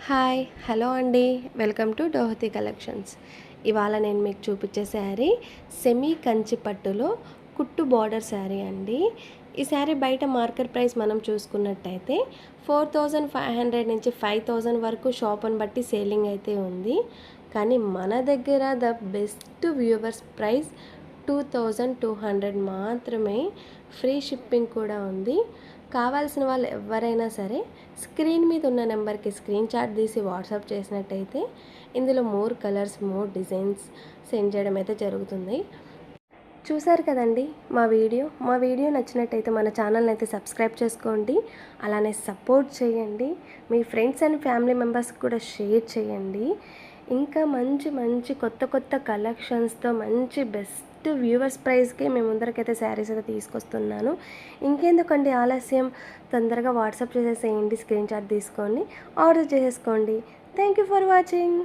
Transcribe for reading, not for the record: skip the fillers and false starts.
Hi hello అండి. Welcome to Dohathi కలెక్షన్స్. ఇవాళ నేను మీకు చూపించే శారీ సెమీ కంచి పట్టులో కుట్టు బార్డర్ శారీ అండి. ఈ శారీ బయట మార్కెట్ ప్రైస్ మనం చూసుకున్నట్టయితే 4500 నుంచి 5000 వరకు షాప్ని బట్టి సేలింగ్ అయితే ఉంది. కానీ మన దగ్గర ద బెస్ట్ వ్యూవర్స్ ప్రైస్ 2200 మాత్రమే. ఫ్రీ షిప్పింగ్ కూడా ఉంది. కావాల్సిన వాళ్ళు ఎవరైనా సరే స్క్రీన్ మీద ఉన్న నెంబర్కి స్క్రీన్ షాట్ తీసి వాట్సాప్ చేసినట్టయితే ఇందులో more colours more designs send చేయడం అయితే జరుగుతుంది. చూసారు కదండి మా వీడియో నచ్చినట్టయితే మన ఛానల్ని అయితే సబ్స్క్రైబ్ చేసుకోండి. అలానే సపోర్ట్ చేయండి. మీ ఫ్రెండ్స్ అండ్ ఫ్యామిలీ మెంబర్స్కి కూడా షేర్ చేయండి. ఇంకా మంచి మంచి కొత్త కలెక్షన్స్తో మంచి బెస్ట్ వ్యూవర్స్ ప్రైస్కి మేము ముందరకైతే శారీస్ అయితే తీసుకొస్తున్నాను. ఇంకెందుకండి ఆలస్యం, తొందరగా వాట్సాప్ చేసేసేయండి. స్క్రీన్ షాట్ తీసుకొని ఆర్డర్ చేసేసుకోండి. Thank you for watching.